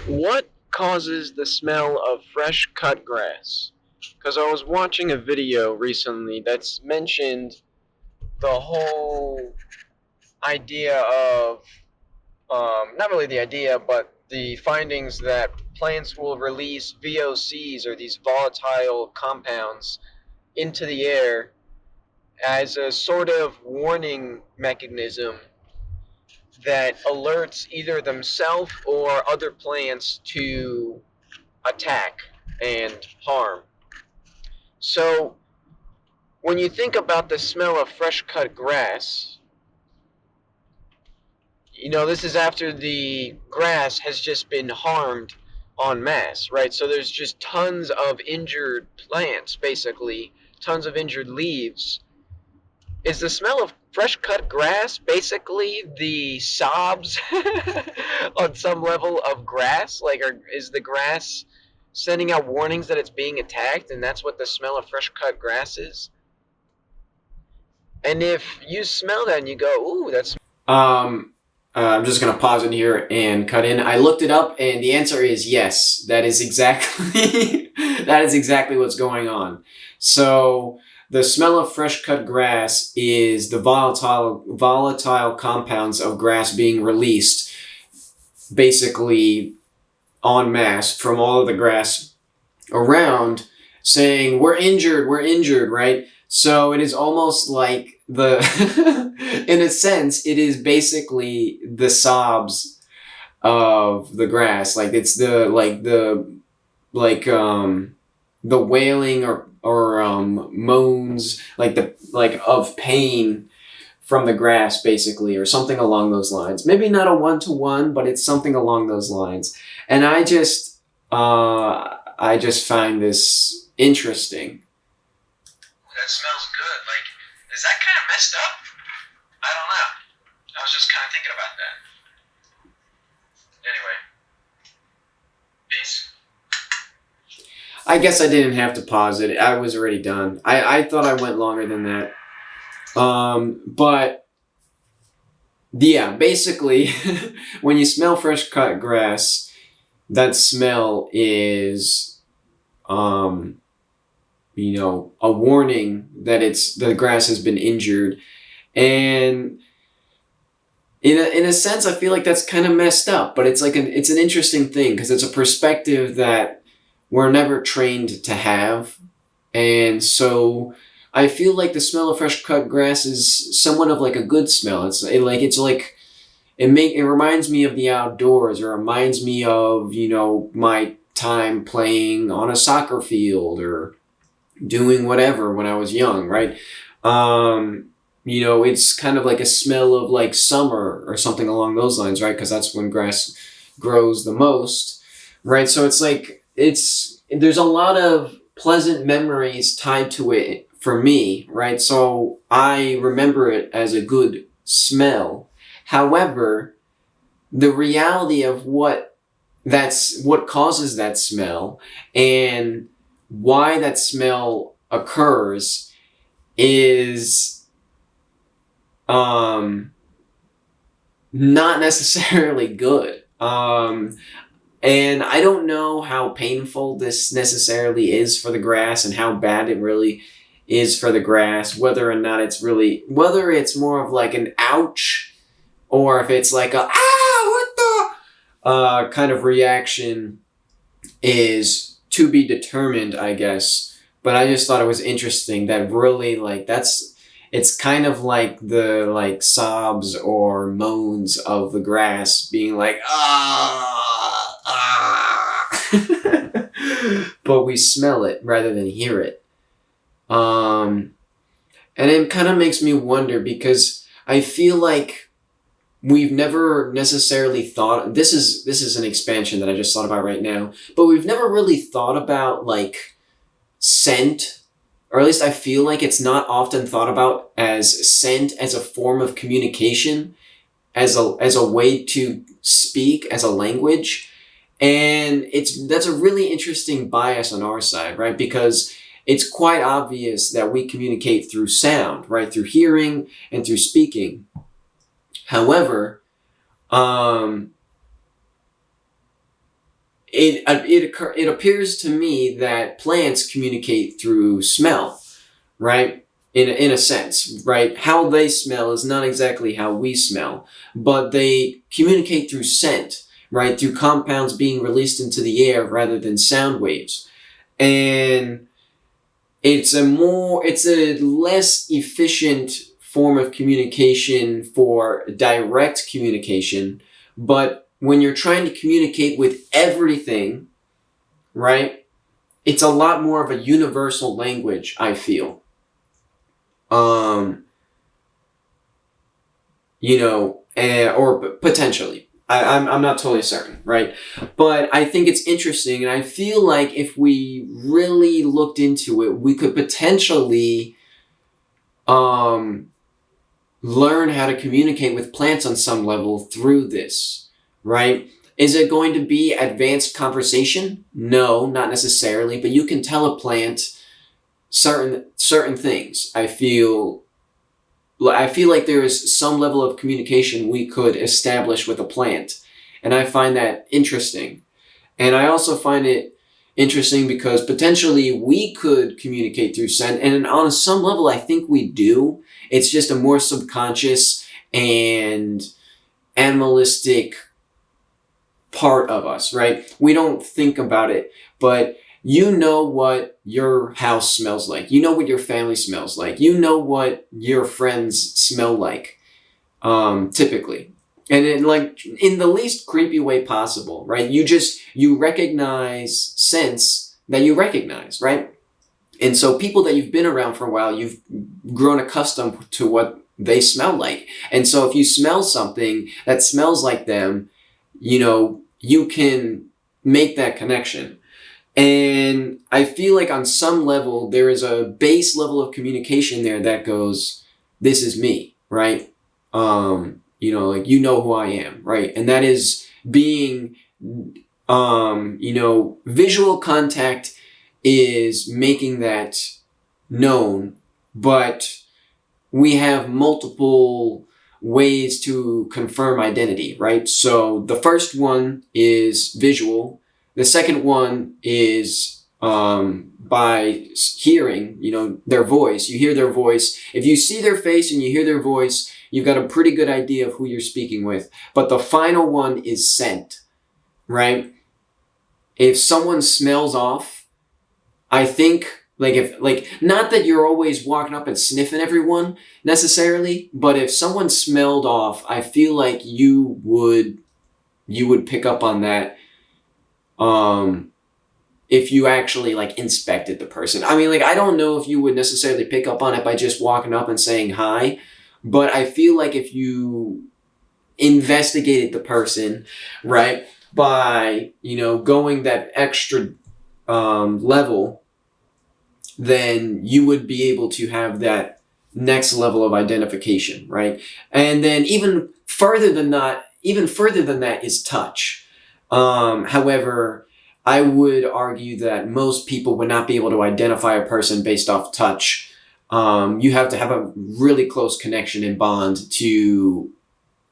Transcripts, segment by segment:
What causes the smell of fresh cut grass? Because I was watching a video recently that's mentioned the whole idea of, not really the idea, but the findings that plants will release VOCs, or these volatile compounds, into the air as a sort of warning mechanism that alerts either themselves or other plants to attack and harm. So, when you think about the smell of fresh cut grass, this is after the grass has just been harmed en masse, right? So, there's just tons of injured plants, basically, tons of injured leaves. Is the smell of fresh cut grass basically the sobs on some level of grass? Like, is the grass sending out warnings that it's being attacked, and that's what the smell of fresh cut grass is? And if you smell that and you go, ooh, that's Um, I'm just gonna pause it here and cut in. I looked it up, and the answer is yes. That is exactly that is exactly what's going on. So the smell of fresh cut grass is the volatile compounds of grass being released, basically en masse from all of the grass around, saying we're injured, right? So it is almost like the in a sense it is basically the sobs of the grass. Like it's the wailing or moans, like of pain from the grass, basically, or something along those lines. Maybe not a one to one, but it's something along those lines. And I just find this interesting. that smells good. Like, is that kind of messed up? I don't know. I was just kind of thinking about that. Anyway, peace. I guess I didn't have to pause it. I was already done. I thought I went longer than that. But yeah, basically, when you smell fresh cut grass, that smell is, um, a warning that the grass has been injured. And in a sense, I feel like that's kind of messed up, but it's an interesting thing because it's a perspective that we're never trained to have. And so I feel like the smell of fresh cut grass is somewhat of like a good smell. It reminds me of the outdoors, or reminds me of, my time playing on a soccer field or doing whatever when I was young, right? It's kind of like a smell of like summer or something along those lines, right? Because that's when grass grows the most, right? So there's a lot of pleasant memories tied to it for me, right? So I remember it as a good smell. However, the reality of what causes that smell and why that smell occurs is not necessarily good. And I don't know how painful this necessarily is for the grass and how bad it really is for the grass, whether it's more of like an ouch, or if it's like a what the kind of reaction is to be determined, I guess. But I just thought it was interesting that really, like, it's kind of like the like sobs or moans of the grass being like but we smell it rather than hear it. Um, and it kind of makes me wonder because I feel like we've never necessarily thought this is an expansion that I just thought about right now, but we've never really thought about like scent, or at least I feel like it's not often thought about as scent as a form of communication, as a way to speak as a language. And that's a really interesting bias on our side, right? Because it's quite obvious that we communicate through sound, right? Through hearing and through speaking. However, um, it appears to me that plants communicate through smell, right? In a sense, right? How they smell is not exactly how we smell, but they communicate through scent, right? Through compounds being released into the air rather than sound waves. And it's a less efficient form of communication for direct communication, but when you're trying to communicate with everything, right? It's a lot more of a universal language, I feel. Or potentially. I'm not totally certain, right? But I think it's interesting, and I feel like if we really looked into it, we could potentially learn how to communicate with plants on some level through this, right? Is it going to be advanced conversation? No, not necessarily, but you can tell a plant certain things. I feel like there is some level of communication we could establish with a plant, and I find that interesting. And I also find it interesting because potentially we could communicate through scent, and on some level I think we do. It's just a more subconscious and animalistic part of us, right? We don't think about it, but you know what your house smells like. You know what your family smells like. You know what your friends smell like, typically. And in the least creepy way possible, right? You recognize scents that you recognize, right? And so people that you've been around for a while, you've grown accustomed to what they smell like. And so if you smell something that smells like them, you can make that connection. And I feel like on some level, there is a base level of communication there that goes, this is me, right? Who I am, right? And that is being, visual contact is making that known, but we have multiple ways to confirm identity, right? So the first one is visual. The second one is by hearing, their voice. You hear their voice. If you see their face and you hear their voice, you've got a pretty good idea of who you're speaking with. But the final one is scent, right? If someone smells off, I think, not that you're always walking up and sniffing everyone necessarily, but if someone smelled off, I feel like you would pick up on that. If you actually inspected the person. I mean, I don't know if you would necessarily pick up on it by just walking up and saying hi, but I feel like if you investigated the person, right, by, going that extra level, then you would be able to have that next level of identification, right? And then even further than that is touch. However, I would argue that most people would not be able to identify a person based off touch. You have to have a really close connection and bond to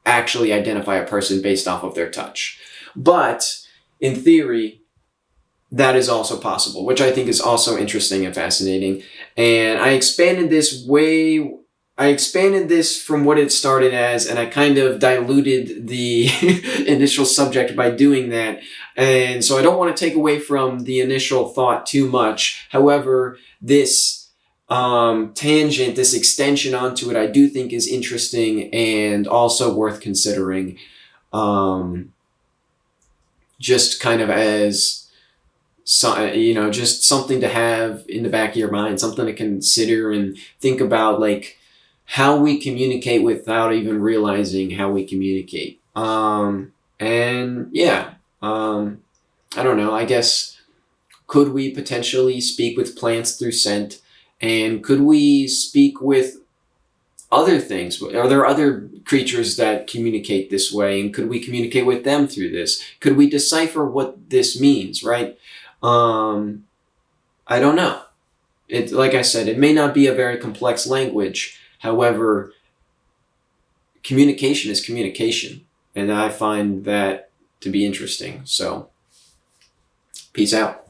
actually identify a person based off of their touch. But in theory, that is also possible, which I think is also interesting and fascinating. And I expanded this from what it started as, and I kind of diluted the initial subject by doing that. And so I don't want to take away from the initial thought too much. However, this tangent, this extension onto it, I do think is interesting and also worth considering. Just kind of as just something to have in the back of your mind, something to consider and think about, how we communicate without even realizing how we communicate. I don't know, I guess, could we potentially speak with plants through scent? And could we speak with other things? Are there other creatures that communicate this way? And could we communicate with them through this? Could we decipher what this means, right? I don't know. Like I said, it may not be a very complex language. However, communication is communication. And I find that to be interesting. So Peace out.